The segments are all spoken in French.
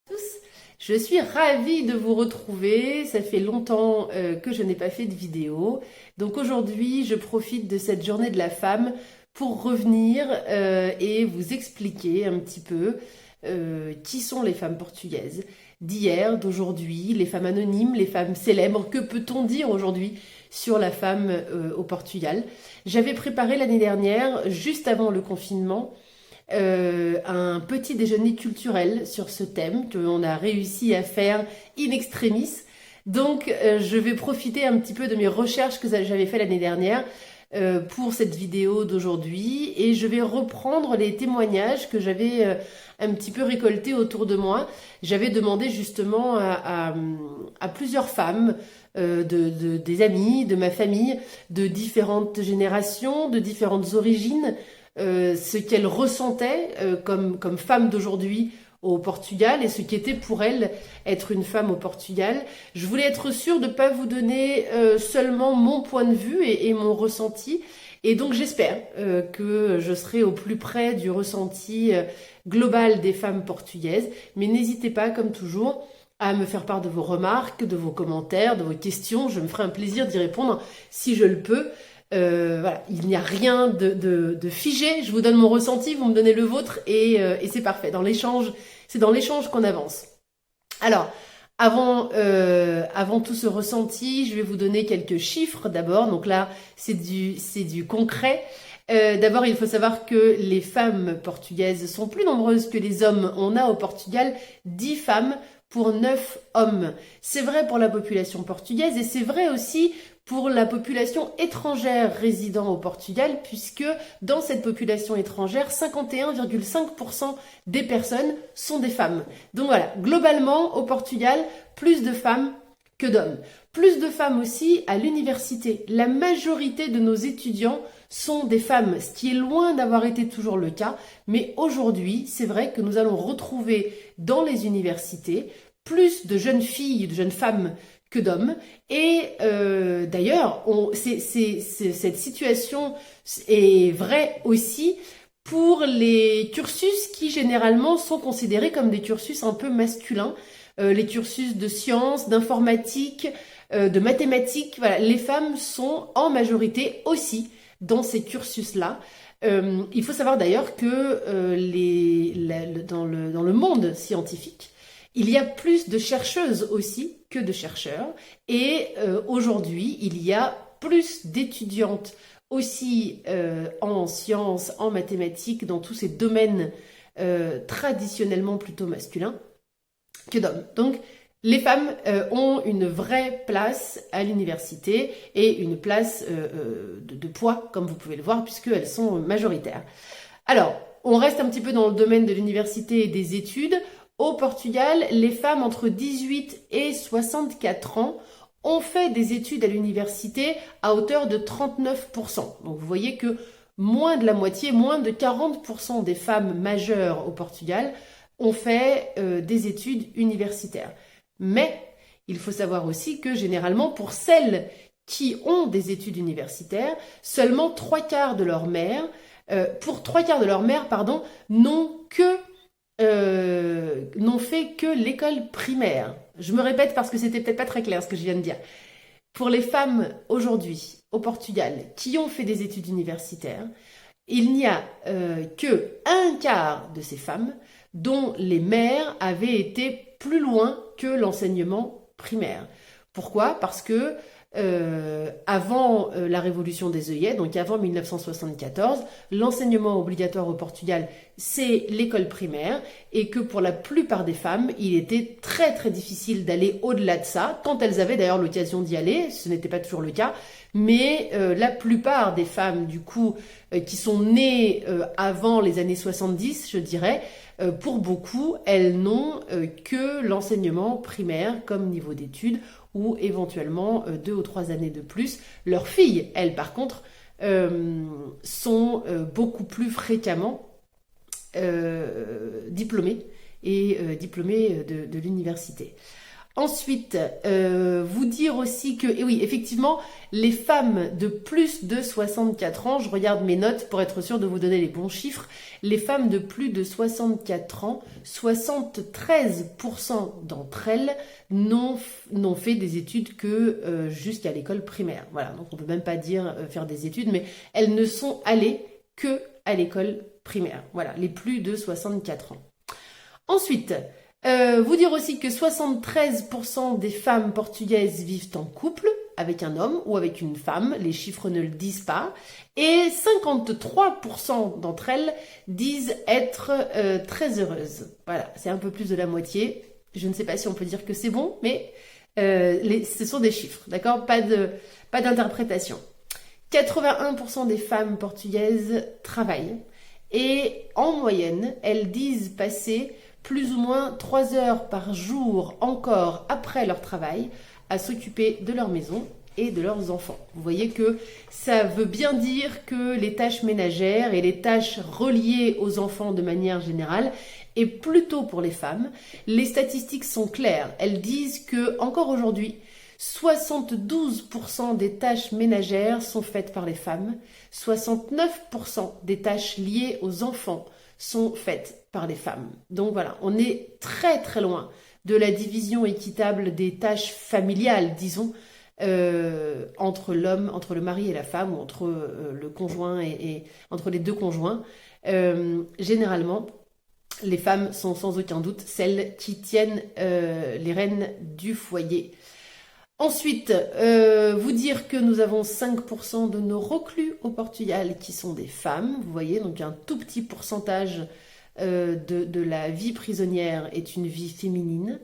Tous. Je suis ravie de vous retrouver. Ça fait longtemps que je n'ai pas fait de vidéo. Donc aujourd'hui, je profite de cette journée de la femme pour revenir et vous expliquer un petit peu qui sont les femmes portugaises d'hier, d'aujourd'hui, les femmes anonymes, les femmes célèbres. Que peut-on dire aujourd'hui sur la femme au Portugal? J'avais préparé l'année dernière, juste avant le confinement, un petit déjeuner culturel sur ce thème qu'on a réussi à faire in extremis. Donc, je vais profiter un petit peu de mes recherches que j'avais fait l'année dernière pour cette vidéo d'aujourd'hui et je vais reprendre les témoignages que j'avais un petit peu récoltés autour de moi. J'avais demandé justement à plusieurs femmes, des amis, de ma famille, de différentes générations, de différentes origines, ce qu'elles ressentaient comme femme d'aujourd'hui au Portugal et ce qu'était pour elles être une femme au Portugal. Je voulais être sûre de ne pas vous donner seulement mon point de vue et mon ressenti. Et donc j'espère que je serai au plus près du ressenti global des femmes portugaises. Mais n'hésitez pas, comme toujours, à me faire part de vos remarques, de vos commentaires, de vos questions. Je me ferai un plaisir d'y répondre si je le peux. Voilà, il n'y a rien de figé. Je vous donne mon ressenti, vous me donnez le vôtre et c'est parfait. C'est dans l'échange qu'on avance. Alors, avant tout ce ressenti, je vais vous donner quelques chiffres d'abord. Donc là, c'est du concret. D'abord, il faut savoir que les femmes portugaises sont plus nombreuses que les hommes. On a au Portugal 10 femmes pour 9 hommes. C'est vrai pour la population portugaise et c'est vrai aussi pour la population étrangère résidant au Portugal, puisque dans cette population étrangère, 51,5% des personnes sont des femmes. Donc voilà, globalement, au Portugal, plus de femmes que d'hommes. Plus de femmes aussi à l'université. La majorité de nos étudiants sont des femmes, ce qui est loin d'avoir été toujours le cas, mais aujourd'hui, c'est vrai que nous allons retrouver dans les universités plus de jeunes filles, de jeunes femmes que d'hommes. Et d'ailleurs, cette situation est vraie aussi pour les cursus qui généralement sont considérés comme des cursus un peu masculins, les cursus de sciences, d'informatique, de mathématiques. Voilà, les femmes sont en majorité aussi dans ces cursus-là. Il faut savoir d'ailleurs que dans le monde scientifique, il y a plus de chercheuses aussi que de chercheurs et aujourd'hui, il y a plus d'étudiantes aussi en sciences, en mathématiques, dans tous ces domaines traditionnellement plutôt masculins que d'hommes. Donc, les femmes ont une vraie place à l'université et une place de poids, comme vous pouvez le voir, puisqu'elles sont majoritaires. Alors, on reste un petit peu dans le domaine de l'université et des études. Au Portugal, les femmes entre 18 et 64 ans ont fait des études à l'université à hauteur de 39%. Donc vous voyez que moins de la moitié, moins de 40% des femmes majeures au Portugal ont fait des études universitaires. Mais il faut savoir aussi que généralement pour celles qui ont des études universitaires, seulement pour 3/4 de leurs mères, n'ont fait que l'école primaire. Je me répète parce que c'était peut-être pas très clair ce que je viens de dire. Pour les femmes aujourd'hui au Portugal qui ont fait des études universitaires, il n'y a que 1/4 de ces femmes dont les mères avaient été plus loin que l'enseignement primaire. Pourquoi? Parce que avant la révolution des œillets, donc avant 1974, l'enseignement obligatoire au Portugal, c'est l'école primaire et que pour la plupart des femmes, il était très très difficile d'aller au-delà de ça, quand elles avaient d'ailleurs l'occasion d'y aller, ce n'était pas toujours le cas, mais la plupart des femmes du coup qui sont nées avant les années 70, je dirais, pour beaucoup, elles n'ont que l'enseignement primaire comme niveau d'études ou éventuellement 2 ou 3 années de plus. Leurs filles, elles, par contre, sont beaucoup plus fréquemment diplômées et diplômées de l'université. Ensuite, vous dire aussi que, et oui, effectivement, les femmes de plus de 64 ans, je regarde mes notes pour être sûre de vous donner les bons chiffres, les femmes de plus de 64 ans, 73% d'entre elles n'ont fait des études que jusqu'à l'école primaire. Voilà, donc on ne peut même pas dire faire des études, mais elles ne sont allées que à l'école primaire. Voilà, les plus de 64 ans. Ensuite, vous dire aussi que 73% des femmes portugaises vivent en couple avec un homme ou avec une femme, les chiffres ne le disent pas, et 53% d'entre elles disent être très heureuses. Voilà, c'est un peu plus de la moitié. Je ne sais pas si on peut dire que c'est bon, mais ce sont des chiffres, d'accord? Pas d'interprétation. 81% des femmes portugaises travaillent et en moyenne, elles disent passer plus ou moins 3 heures par jour encore après leur travail à s'occuper de leur maison et de leurs enfants. Vous voyez que ça veut bien dire que les tâches ménagères et les tâches reliées aux enfants de manière générale est plutôt pour les femmes. Les statistiques sont claires. Elles disent que encore aujourd'hui, 72% des tâches ménagères sont faites par les femmes, 69% des tâches liées aux enfants sont faites par les femmes. Donc voilà, on est très très loin de la division équitable des tâches familiales, disons, entre l'homme, entre le mari et la femme, ou entre le conjoint et entre les deux conjoints. Généralement, les femmes sont sans aucun doute celles qui tiennent les rênes du foyer. Ensuite, vous dire que nous avons 5% de nos reclus au Portugal qui sont des femmes. Vous voyez, donc un tout petit pourcentage de la vie prisonnière est une vie féminine.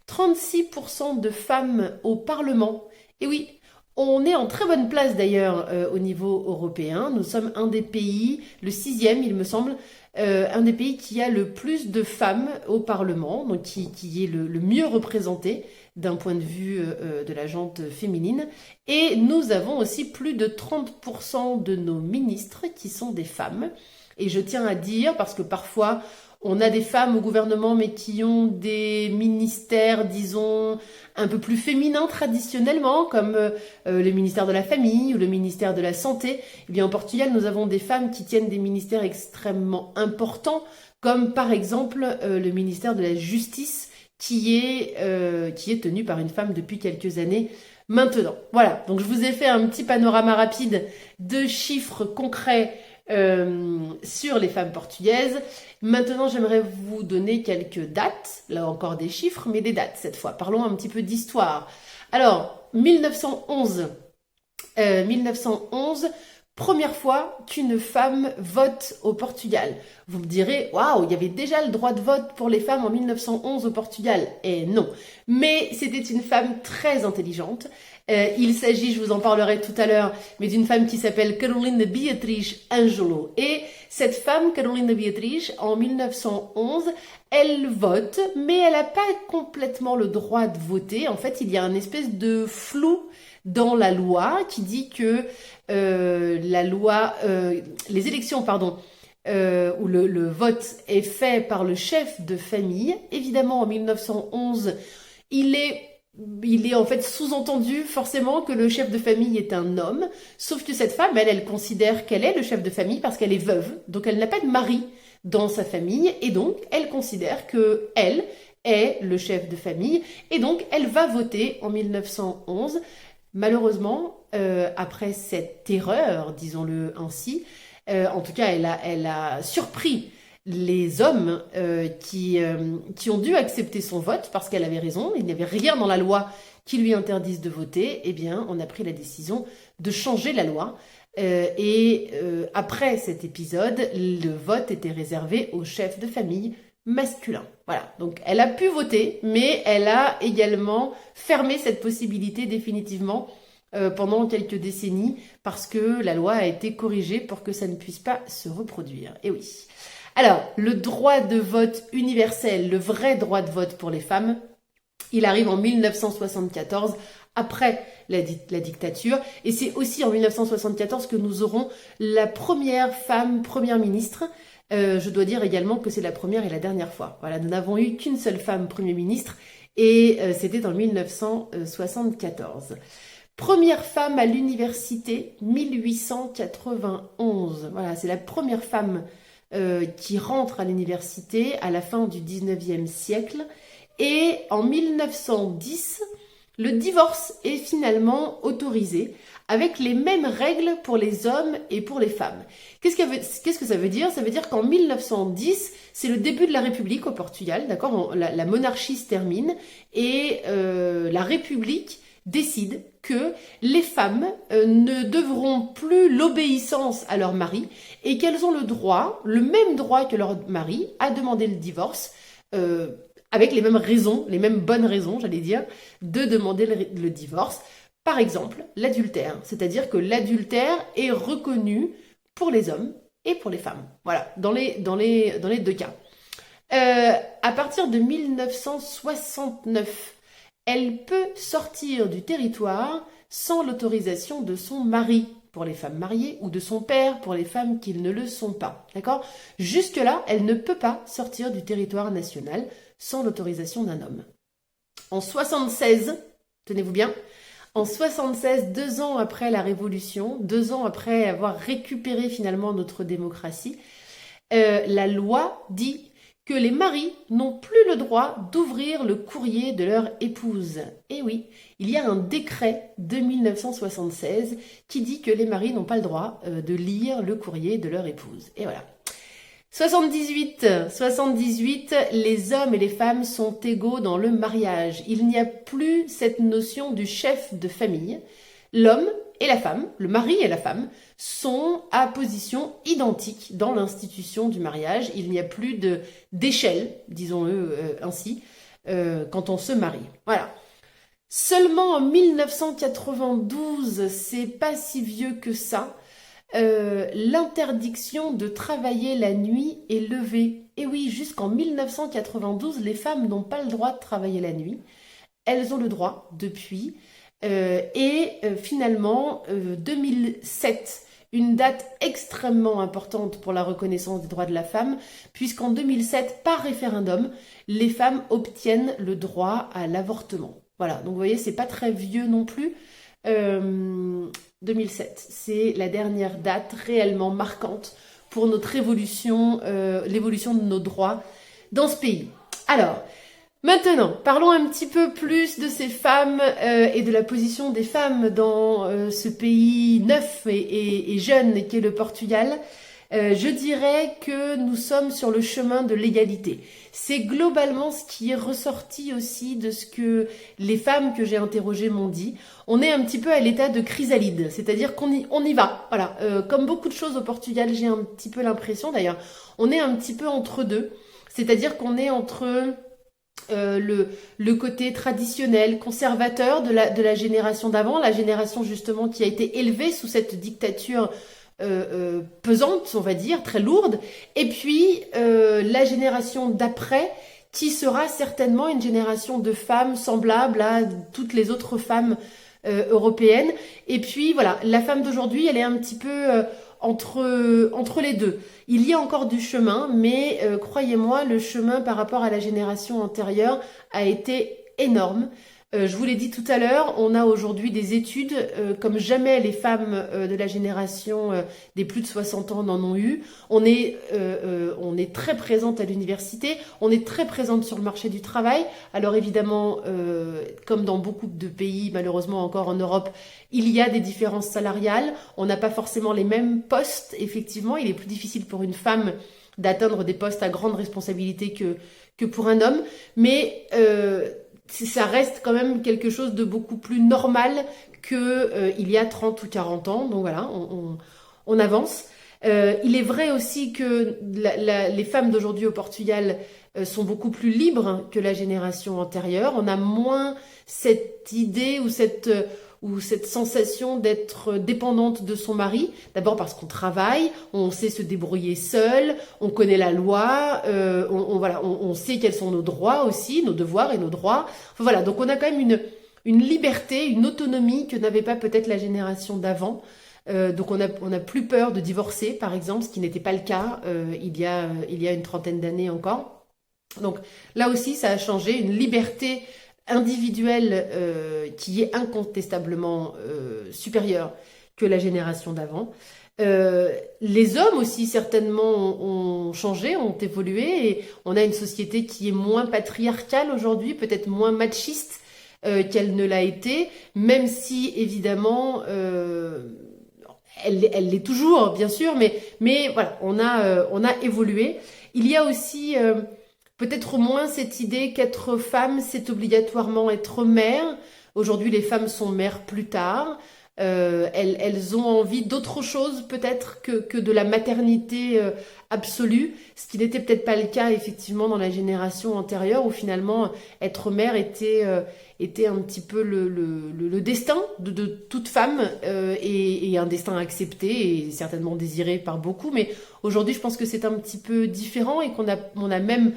36% de femmes au Parlement. Et oui, on est en très bonne place d'ailleurs au niveau européen. Nous sommes un des pays, le 6e il me semble, un des pays qui a le plus de femmes au Parlement, donc qui est le mieux représenté d'un point de vue de la gente féminine. Et nous avons aussi plus de 30% de nos ministres qui sont des femmes. Et je tiens à dire, parce que parfois on a des femmes au gouvernement mais qui ont des ministères, disons, un peu plus féminins traditionnellement, comme le ministère de la Famille ou le ministère de la Santé. Eh bien, au Portugal, nous avons des femmes qui tiennent des ministères extrêmement importants, comme par exemple le ministère de la Justice, qui est tenu par une femme depuis quelques années maintenant. Voilà, donc je vous ai fait un petit panorama rapide de chiffres concrets sur les femmes portugaises. Maintenant, j'aimerais vous donner quelques dates, là encore des chiffres, mais des dates cette fois. Parlons un petit peu d'histoire. Alors, 1911, première fois qu'une femme vote au Portugal. Vous me direz, waouh, il y avait déjà le droit de vote pour les femmes en 1911 au Portugal. Et non, mais c'était une femme très intelligente. Il s'agit, je vous en parlerai tout à l'heure, mais d'une femme qui s'appelle Carolina Beatriz Ângelo. Et cette femme, Carolina Beatriz, en 1911, elle vote, mais elle n'a pas complètement le droit de voter. En fait, il y a une espèce de flou dans la loi qui dit que les élections, pardon, où le vote est fait par le chef de famille. Évidemment, en 1911, il est en fait sous-entendu forcément que le chef de famille est un homme, sauf que cette femme, elle considère qu'elle est le chef de famille parce qu'elle est veuve, donc elle n'a pas de mari dans sa famille, et donc elle considère que elle est le chef de famille, et donc elle va voter en 1911. Malheureusement, après cette erreur, disons-le ainsi, en tout cas, elle a surpris les hommes qui ont dû accepter son vote parce qu'elle avait raison. Il n'y avait rien dans la loi qui lui interdise de voter. Eh bien, on a pris la décision de changer la loi. Après cet épisode, le vote était réservé aux chefs de famille masculins. Voilà, donc elle a pu voter, mais elle a également fermé cette possibilité définitivement pendant quelques décennies parce que la loi a été corrigée pour que ça ne puisse pas se reproduire. Et oui. Alors, le droit de vote universel, le vrai droit de vote pour les femmes, il arrive en 1974, après la dictature. Et c'est aussi en 1974 que nous aurons la première femme première ministre. Je dois dire également que c'est la première et la dernière fois. Voilà, nous n'avons eu qu'une seule femme Premier ministre et c'était en 1974. Première femme à l'université, 1891. Voilà, c'est la première femme qui rentre à l'université à la fin du 19e siècle. Et en 1910, le divorce est finalement autorisé avec les mêmes règles pour les hommes et pour les femmes. Qu'est-ce que ça veut dire? Ça veut dire qu'en 1910, c'est le début de la République au Portugal, d'accord? La monarchie se termine et la République décide que les femmes ne devront plus l'obéissance à leur mari et qu'elles ont le droit, le même droit que leur mari, à demander le divorce avec les mêmes raisons, les mêmes bonnes raisons, j'allais dire, de demander le divorce. Par exemple, l'adultère, c'est-à-dire que l'adultère est reconnu pour les hommes et pour les femmes. Voilà, dans les deux cas. À partir de 1969, elle peut sortir du territoire sans l'autorisation de son mari pour les femmes mariées ou de son père pour les femmes qui ne le sont pas. D'accord? Jusque-là, elle ne peut pas sortir du territoire national sans l'autorisation d'un homme. En 76, tenez-vous bien, en 76, 2 ans après la Révolution, 2 ans après avoir récupéré finalement notre démocratie, la loi dit que les maris n'ont plus le droit d'ouvrir le courrier de leur épouse. Et oui, il y a un décret de 1976 qui dit que les maris n'ont pas le droit de lire le courrier de leur épouse. Et voilà. 78, les hommes et les femmes sont égaux dans le mariage. Il n'y a plus cette notion du chef de famille. L'homme et la femme, le mari et la femme, sont à position identique dans l'institution du mariage. Il n'y a plus d'échelle, disons-le ainsi, quand on se marie. Voilà. Seulement en 1992, c'est pas si vieux que ça, l'interdiction de travailler la nuit est levée. Et oui, jusqu'en 1992, les femmes n'ont pas le droit de travailler la nuit. Elles ont le droit depuis. Finalement, 2007, une date extrêmement importante pour la reconnaissance des droits de la femme, puisqu'en 2007, par référendum, les femmes obtiennent le droit à l'avortement. Voilà, donc vous voyez, c'est pas très vieux non plus. 2007, c'est la dernière date réellement marquante pour notre évolution, l'évolution de nos droits dans ce pays. Alors, maintenant, parlons un petit peu plus de ces femmes et de la position des femmes dans ce pays neuf et jeune qu'est le Portugal. Je dirais que nous sommes sur le chemin de l'égalité. C'est globalement ce qui est ressorti aussi de ce que les femmes que j'ai interrogées m'ont dit. On est un petit peu à l'état de chrysalide, c'est-à-dire qu'on y va. Voilà, comme beaucoup de choses au Portugal, j'ai un petit peu l'impression d'ailleurs, on est un petit peu entre deux. C'est-à-dire qu'on est entre le côté traditionnel, conservateur de la génération d'avant, la génération justement qui a été élevée sous cette dictature pesante, on va dire, très lourde, et puis la génération d'après qui sera certainement une génération de femmes semblables à toutes les autres femmes européennes. Et puis voilà, la femme d'aujourd'hui, elle est un petit peu entre les deux. Il y a encore du chemin, mais croyez-moi, le chemin par rapport à la génération antérieure a été énorme. Je vous l'ai dit tout à l'heure, on a aujourd'hui des études comme jamais les femmes de la génération des plus de 60 ans n'en ont eu. On est très présente à l'université, on est très présente sur le marché du travail. Alors évidemment, comme dans beaucoup de pays, malheureusement encore en Europe, il y a des différences salariales. On n'a pas forcément les mêmes postes, effectivement. Il est plus difficile pour une femme d'atteindre des postes à grande responsabilité que pour un homme. Mais ça reste quand même quelque chose de beaucoup plus normal qu'il y a 30 ou 40 ans. Donc voilà, on avance. Il est vrai aussi que les femmes d'aujourd'hui au Portugal sont beaucoup plus libres que la génération antérieure. On a moins cette idée ou cette sensation d'être dépendante de son mari. D'abord parce qu'on travaille, on sait se débrouiller seul, on connaît la loi, on sait quels sont nos droits aussi, nos devoirs et nos droits. Enfin, voilà, donc on a quand même une liberté, une autonomie que n'avait pas peut-être la génération d'avant. Donc on a plus peur de divorcer, par exemple, ce qui n'était pas le cas il y a une trentaine d'années encore. Donc là aussi, ça a changé, une liberté individuelle qui est incontestablement supérieure que la génération d'avant. Les hommes aussi certainement ont changé, ont évolué et on a une société qui est moins patriarcale aujourd'hui, peut-être moins machiste qu'elle ne l'a été, même si évidemment elle l'est toujours bien sûr, mais voilà, on a évolué. Il y a aussi peut-être moins cette idée qu'être femme, c'est obligatoirement être mère. Aujourd'hui, les femmes sont mères plus tard. Elles ont envie d'autre chose peut-être que de la maternité absolue, ce qui n'était peut-être pas le cas effectivement dans la génération antérieure où finalement être mère était un petit peu le destin de toute femme et un destin accepté et certainement désiré par beaucoup. Mais aujourd'hui, je pense que c'est un petit peu différent et on a même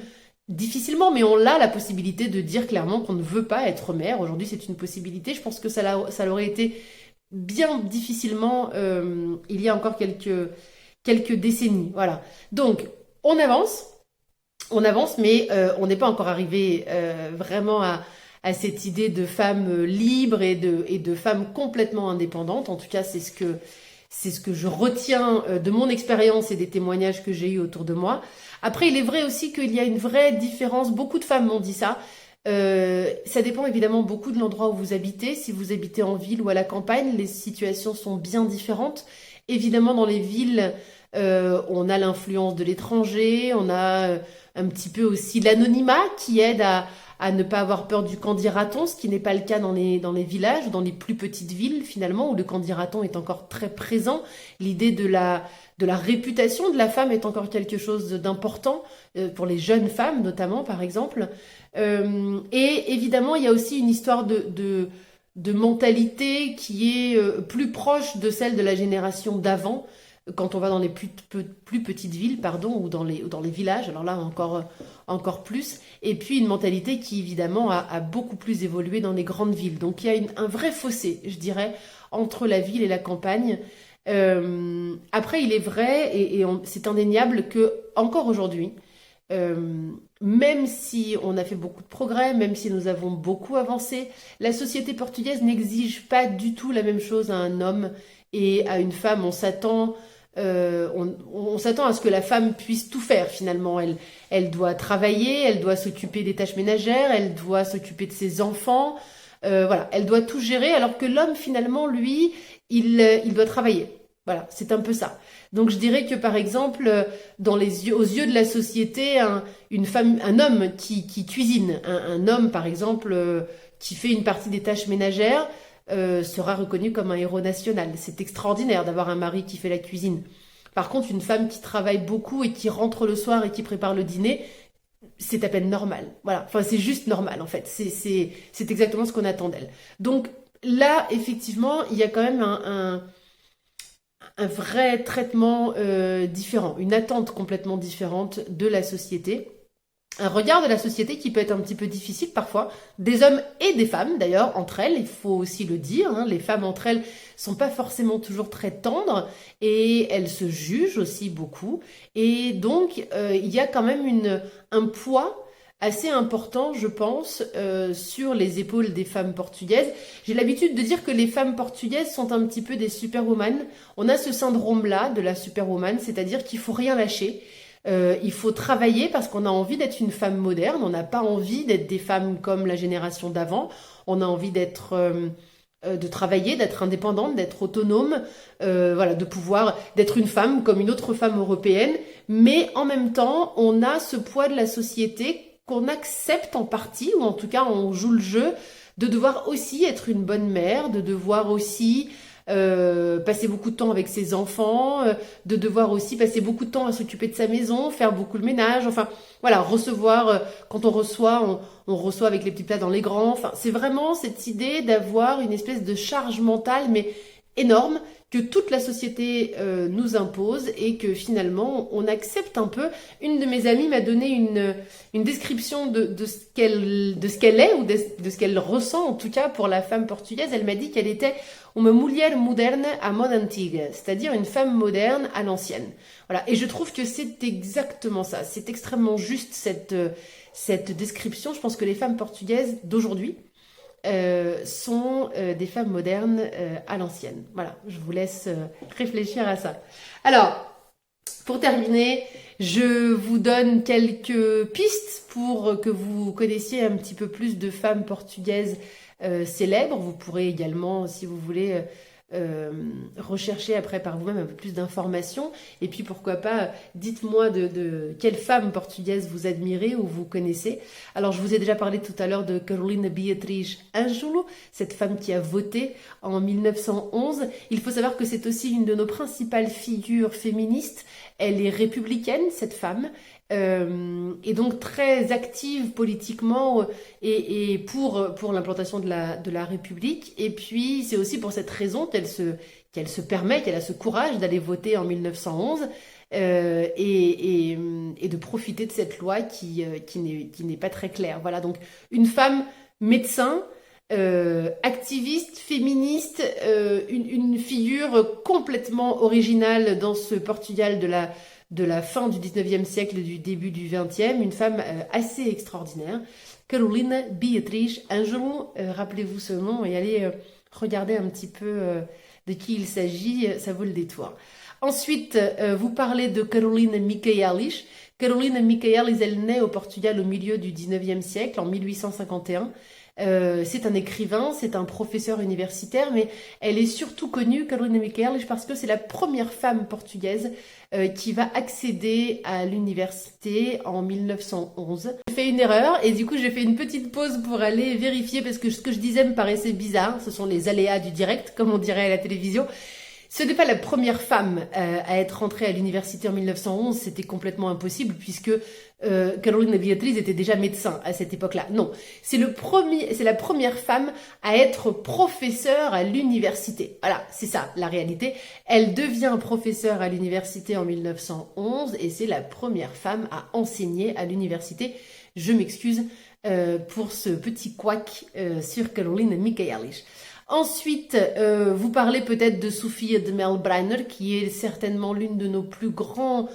difficilement, mais on a la possibilité de dire clairement qu'on ne veut pas être mère. Aujourd'hui, c'est une possibilité. Je pense que ça l'aurait été bien difficilement il y a encore quelques décennies. Voilà. Donc, on avance, mais on n'est pas encore arrivé vraiment à cette idée de femme libre et de femme complètement indépendante. En tout cas, c'est ce que je retiens de mon expérience et des témoignages que j'ai eus autour de moi. Après, il est vrai aussi qu'il y a une vraie différence. Beaucoup de femmes m'ont dit ça. Ça dépend évidemment beaucoup de l'endroit où vous habitez. Si vous habitez en ville ou à la campagne, les situations sont bien différentes. Évidemment, dans les villes, on a l'influence de l'étranger, on a un petit peu aussi l'anonymat qui aide à ne pas avoir peur du candidaton, ce qui n'est pas le cas dans les villages, dans les plus petites villes finalement, où le candidaton est encore très présent. L'idée de la réputation de la femme est encore quelque chose d'important, pour les jeunes femmes notamment par exemple. Et évidemment, il y a aussi une histoire de mentalité qui est plus proche de celle de la génération d'avant, quand on va dans les plus petites villes, pardon, ou dans les villages, alors là encore plus. Et puis une mentalité qui évidemment a beaucoup plus évolué dans les grandes villes. Donc il y a un vrai fossé, je dirais, entre la ville et la campagne. Après, il est vrai, c'est indéniable que encore aujourd'hui, même si on a fait beaucoup de progrès, même si nous avons beaucoup avancé, la société portugaise n'exige pas du tout la même chose à un homme et à une femme. On s'attend à ce que la femme puisse tout faire finalement. Elle doit travailler, elle doit s'occuper des tâches ménagères, elle doit s'occuper de ses enfants. Voilà, elle doit tout gérer, alors que l'homme finalement, lui, il doit travailler. Voilà, c'est un peu ça. Donc je dirais que par exemple, aux yeux de la société, un homme qui cuisine, un homme par exemple qui fait une partie des tâches ménagères, sera reconnu comme un héros national. C'est extraordinaire d'avoir un mari qui fait la cuisine. Par contre, une femme qui travaille beaucoup et qui rentre le soir et qui prépare le dîner, c'est à peine normal. Voilà, enfin c'est juste normal en fait. C'est exactement ce qu'on attend d'elle. Donc là, effectivement, il y a quand même un vrai traitement différent, une attente complètement différente de la société. Un regard de la société qui peut être un petit peu difficile parfois, des hommes et des femmes d'ailleurs, entre elles, il faut aussi le dire, hein, les femmes entre elles sont pas forcément toujours très tendres et elles se jugent aussi beaucoup. Et donc, il y a quand même un poids assez important, je pense, sur les épaules des femmes portugaises. J'ai l'habitude de dire que les femmes portugaises sont un petit peu des superwoman. On a ce syndrome-là de la superwoman, c'est-à-dire qu'il faut rien lâcher. Il faut travailler parce qu'on a envie d'être une femme moderne. On n'a pas envie d'être des femmes comme la génération d'avant. On a envie de travailler, d'être indépendante, d'être autonome, voilà, d'être une femme comme une autre femme européenne. Mais en même temps, on a ce poids de la société qu'on accepte en partie, ou en tout cas on joue le jeu, de devoir aussi être une bonne mère, de devoir aussi passer beaucoup de temps avec ses enfants, de devoir aussi passer beaucoup de temps à s'occuper de sa maison, faire beaucoup le ménage, enfin voilà, recevoir, quand on reçoit, on reçoit avec les petits plats dans les grands, enfin c'est vraiment cette idée d'avoir une espèce de charge mentale, mais énorme que toute la société nous impose et que finalement on accepte un peu. Une de mes amies m'a donné une description de ce qu'elle est ou de ce qu'elle ressent en tout cas pour la femme portugaise. Elle m'a dit qu'elle était une mulher moderna à moda antiga, c'est-à-dire une femme moderne à l'ancienne. Voilà, et je trouve que c'est exactement ça. C'est extrêmement juste cette description. Je pense que les femmes portugaises d'aujourd'hui sont des femmes modernes à l'ancienne. Voilà, je vous laisse réfléchir à ça. Alors, pour terminer, je vous donne quelques pistes pour que vous connaissiez un petit peu plus de femmes portugaises célèbres. Vous pourrez également, si vous voulez, rechercher après par vous-même un peu plus d'informations. Et puis pourquoi pas, dites-moi de quelle femme portugaise vous admirez ou vous connaissez. Alors je vous ai déjà parlé tout à l'heure de Carolina Beatriz Ângulo, cette femme qui a voté en 1911. Il faut savoir que c'est aussi une de nos principales figures féministes. Elle est républicaine, cette femme. Et donc très active politiquement et pour l'implantation de la République. Et puis c'est aussi pour cette raison qu'elle se permet, qu'elle a ce courage d'aller voter en 1911 et de profiter de cette loi qui n'est pas très claire. Voilà, donc une femme médecin, activiste, féministe, une figure complètement originale dans ce Portugal de la fin du 19e siècle, du début du 20e, une femme assez extraordinaire. Carolina Beatriz Ângulo, rappelez-vous ce nom et allez regarder un petit peu de qui il s'agit, ça vaut le détour. Ensuite, vous parlez de Carolina Michaelis. Carolina Michaelis, elle naît au Portugal au milieu du 19e siècle, en 1851. C'est un écrivain, c'est un professeur universitaire, mais elle est surtout connue, Carolina Michaelis, parce que c'est la première femme portugaise qui va accéder à l'université en 1911. J'ai fait une erreur et du coup j'ai fait une petite pause pour aller vérifier parce que ce que je disais me paraissait bizarre. Ce sont les aléas du direct, comme on dirait à la télévision. Ce n'est pas la première femme à être rentrée à l'université en 1911, c'était complètement impossible puisque Carolina Beatriz était déjà médecin à cette époque-là. Non, c'est la première femme à être professeure à l'université. Voilà, c'est ça la réalité. Elle devient professeure à l'université en 1911 et c'est la première femme à enseigner à l'université. Je m'excuse pour ce petit couac sur Carolina Michaelis. Ensuite, vous parlez peut-être de Sofia de Melbrenner, qui est certainement l'une de nos plus grands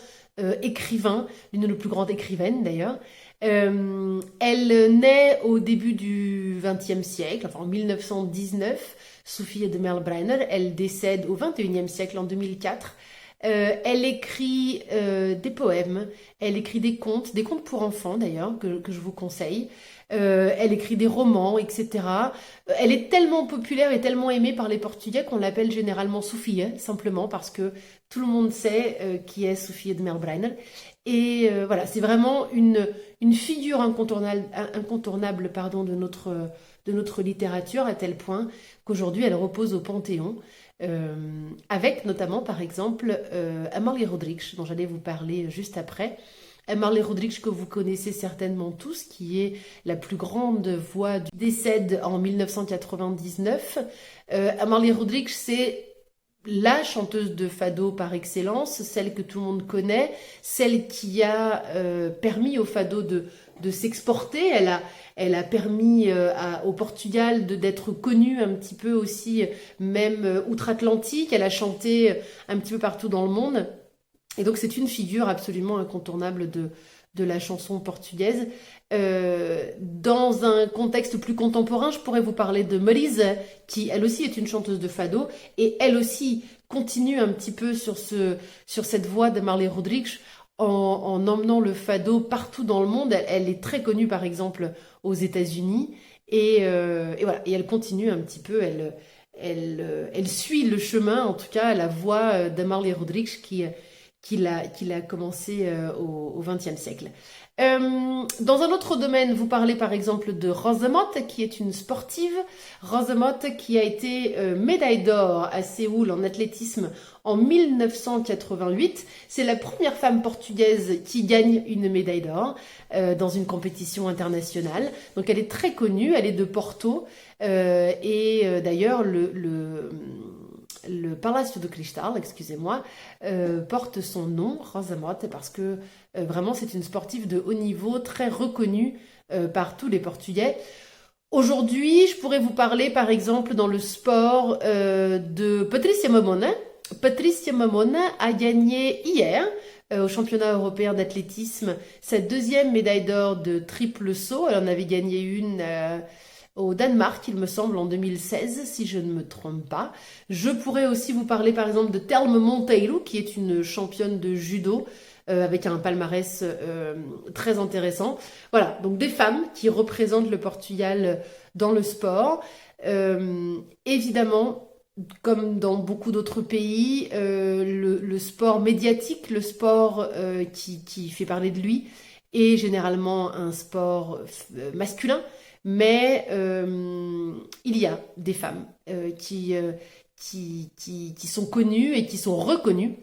écrivains, l'une de nos plus grandes écrivaines d'ailleurs. Elle naît au début du XXe siècle, enfin en 1919, Sofia de Melbrenner. Elle décède au XXIe siècle, en 2004. Elle écrit des poèmes, elle écrit des contes pour enfants d'ailleurs, que je vous conseille. Elle écrit des romans, etc. Elle est tellement populaire et tellement aimée par les Portugais qu'on l'appelle généralement Sofia, simplement parce que tout le monde sait qui est Sofia de Melbrenner. Et voilà, c'est vraiment une figure incontournable pardon, de notre littérature, à tel point qu'aujourd'hui elle repose au Panthéon. Avec notamment par exemple Amália Rodrigues, dont j'allais vous parler juste après. Amália Rodrigues, que vous connaissez certainement tous, qui est la plus grande voix du décède en 1999. Amália Rodrigues, c'est la chanteuse de fado par excellence, celle que tout le monde connaît, celle qui a permis au fado de s'exporter. Elle a permis au Portugal d'être connue un petit peu aussi, même outre-Atlantique. Elle a chanté un petit peu partout dans le monde. Et donc c'est une figure absolument incontournable de la chanson portugaise. Dans un contexte plus contemporain, je pourrais vous parler de Marisa, qui elle aussi est une chanteuse de fado, et elle aussi continue un petit peu sur cette voie d'Amália Rodrigues en emmenant le fado partout dans le monde. Elle est très connue par exemple aux États-Unis, et voilà, et elle continue un petit peu, elle suit le chemin, en tout cas la voie d'Amália Rodrigues qu'il a commencé au XXe siècle. Dans un autre domaine, vous parlez par exemple de Rosa Mota, qui est une sportive. Rosa Mota qui a été médaille d'or à Séoul en athlétisme en 1988. C'est la première femme portugaise qui gagne une médaille d'or dans une compétition internationale. Donc elle est très connue, elle est de Porto. D'ailleurs, le Palacio de Cristal, excusez-moi, porte son nom, Rosa Mota, parce que vraiment c'est une sportive de haut niveau, très reconnue par tous les Portugais. Aujourd'hui, je pourrais vous parler par exemple dans le sport de Patricia Mamona. Patricia Mamona a gagné hier au championnat européen d'athlétisme sa deuxième médaille d'or de triple saut. Elle en avait gagné une au Danemark, il me semble, en 2016, si je ne me trompe pas. Je pourrais aussi vous parler par exemple de Telma Monteiro, qui est une championne de judo avec un palmarès très intéressant. Voilà, donc des femmes qui représentent le Portugal dans le sport. Évidemment, comme dans beaucoup d'autres pays, le sport médiatique, le sport qui fait parler de lui, est généralement un sport masculin, mais il y a des femmes qui sont connues et qui sont reconnues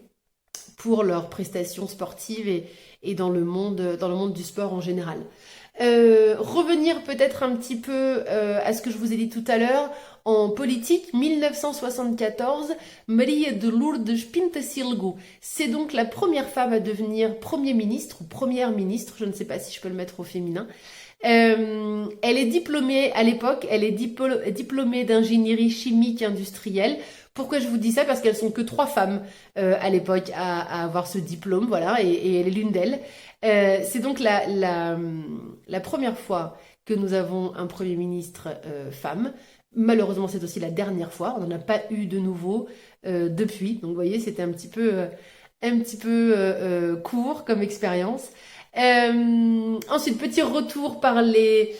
pour leurs prestations sportives et dans le monde du sport en général. Revenir peut-être un petit peu à ce que je vous ai dit tout à l'heure, en politique, 1974, Maria de Lourdes Pinto-Silgo. C'est donc la première femme à devenir Premier ministre ou Première ministre, je ne sais pas si je peux le mettre au féminin. Elle est diplômée à l'époque, elle est diplômée d'ingénierie chimique industrielle. Pourquoi je vous dis ça? Parce qu'elles sont que 3 femmes à l'époque à avoir ce diplôme, voilà, et elle est l'une d'elles. C'est donc la première fois que nous avons un Premier ministre femme. Malheureusement, c'est aussi la dernière fois. On n'en a pas eu de nouveau depuis. Donc, vous voyez, c'était un petit peu court comme expérience. Ensuite, petit retour par les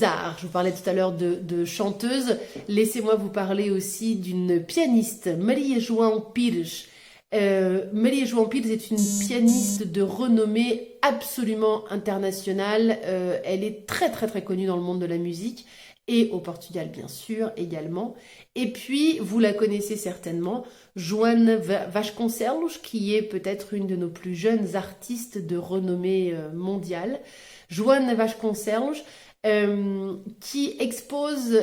arts. Je vous parlais tout à l'heure de chanteuse. Laissez-moi vous parler aussi d'une pianiste, Maria João Pires. Maria João Pires est une pianiste de renommée absolument internationale. Elle est très très très connue dans le monde de la musique et au Portugal bien sûr également. Et puis vous la connaissez certainement, Joana Vasconcelos, qui est peut-être une de nos plus jeunes artistes de renommée mondiale. Joana Vasconcelos qui expose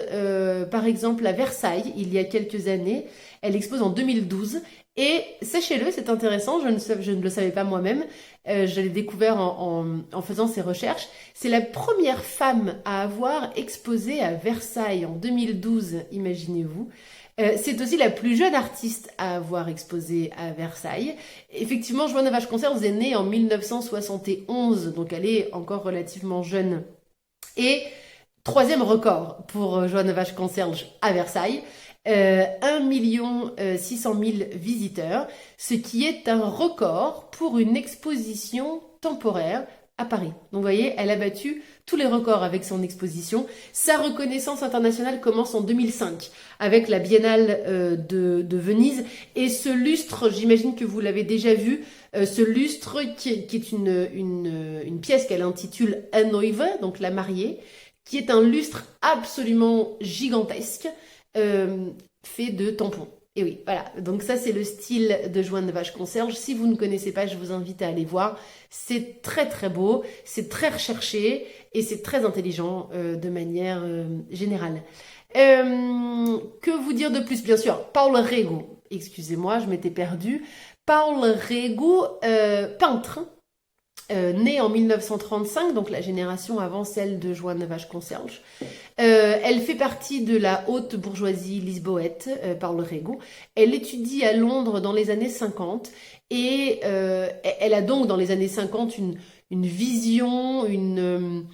par exemple à Versailles il y a quelques années. Elle expose en 2012 et sachez-le, c'est intéressant, je ne le savais pas moi-même, je l'ai découvert en faisant ces recherches. C'est la première femme à avoir exposé à Versailles en 2012, imaginez-vous. C'est aussi la plus jeune artiste à avoir exposé à Versailles. Effectivement, Joana Vasconcelos est née en 1971, donc elle est encore relativement jeune. Et 3e record pour Joana Vasconcelos à Versailles, 1 600 000 visiteurs, ce qui est un record pour une exposition temporaire à Paris. Donc vous voyez, elle a battu tous les records avec son exposition. Sa reconnaissance internationale commence en 2005 avec la Biennale de Venise. Et ce lustre, j'imagine que vous l'avez déjà vu, ce lustre qui est une pièce qu'elle intitule A Noiva, donc la mariée, qui est un lustre absolument gigantesque, fait de tampons. Et oui, voilà. Donc ça, c'est le style de Joana Vasconcelos. Si vous ne connaissez pas, je vous invite à aller voir. C'est très très beau, c'est très recherché et c'est très intelligent de manière générale. Que vous dire de plus? Bien sûr, Paulo Rego. Excusez-moi, je m'étais perdue. Paulo Rego, peintre, née en 1935, donc la génération avant celle de Joana Vasconcelos. Elle fait partie de la haute bourgeoisie lisboète, Paulo Rego. Elle étudie à Londres dans les années 50 et elle a donc dans les années 50 une vision, une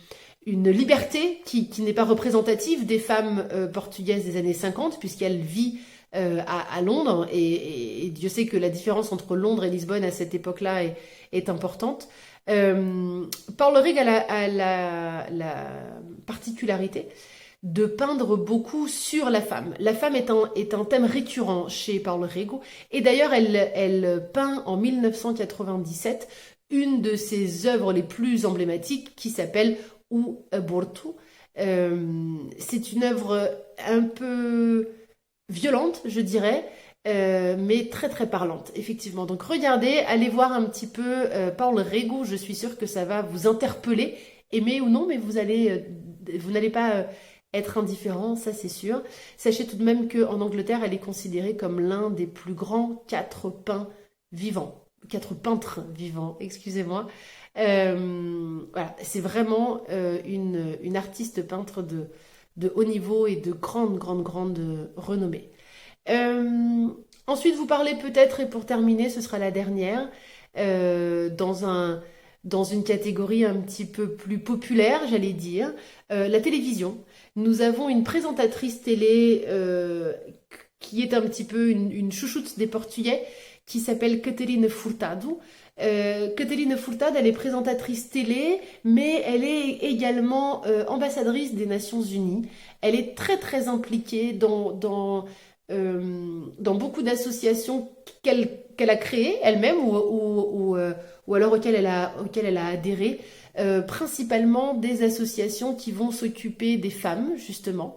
liberté qui n'est pas représentative des femmes portugaises des années 50 puisqu'elle vit à Londres et Dieu sait que la différence entre Londres et Lisbonne à cette époque-là est importante. Paulo Rego a la particularité de peindre beaucoup sur la femme. La femme est un thème récurrent chez Paulo Rego et d'ailleurs elle peint en 1997 une de ses œuvres les plus emblématiques qui s'appelle O Aborto. C'est une œuvre un peu violente, je dirais, mais très très parlante, effectivement. Donc regardez, allez voir un petit peu Paulo Rego, je suis sûre que ça va vous interpeller, aimer ou non, mais vous n'allez pas être indifférent, ça c'est sûr. Sachez tout de même qu'en Angleterre, elle est considérée comme l'un des plus grands quatre peintres vivants, excusez-moi. Voilà, c'est vraiment une artiste peintre de haut niveau et de grande renommée. Euh, Ensuite, vous parlez peut-être, et pour terminer, ce sera la dernière, dans une catégorie un petit peu plus populaire, j'allais dire, la télévision. Nous avons une présentatrice télé qui est un petit peu une chouchoute des Portugais, qui s'appelle Caterina Furtado. Caterina Furtado, elle est présentatrice télé, mais elle est également ambassadrice des Nations Unies. Elle est très impliquée dans beaucoup d'associations qu'elle a créées elle-même ou alors auxquelles elle a adhéré, principalement des associations qui vont s'occuper des femmes, justement,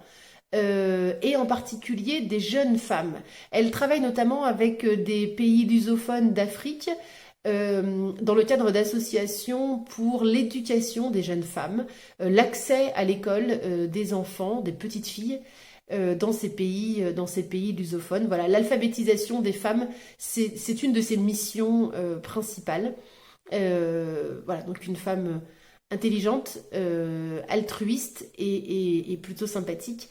et en particulier des jeunes femmes. Elle travaille notamment avec des pays lusophones d'Afrique dans le cadre d'associations pour l'éducation des jeunes femmes, l'accès à l'école des enfants, des petites filles dans ces pays lusophones. Voilà, l'alphabétisation des femmes, c'est une de ses missions principales. Voilà, donc une femme intelligente, altruiste et plutôt sympathique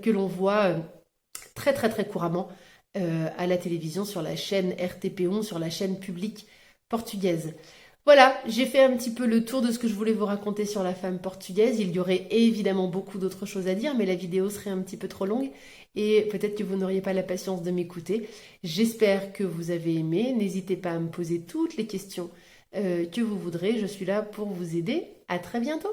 que l'on voit très couramment à la télévision sur la chaîne RTP1, sur la chaîne publique portugaise. Voilà, j'ai fait un petit peu le tour de ce que je voulais vous raconter sur la femme portugaise. Il y aurait évidemment beaucoup d'autres choses à dire, mais la vidéo serait un petit peu trop longue et peut-être que vous n'auriez pas la patience de m'écouter. J'espère que vous avez aimé. N'hésitez pas à me poser toutes les questions que vous voudrez. Je suis là pour vous aider. À très bientôt.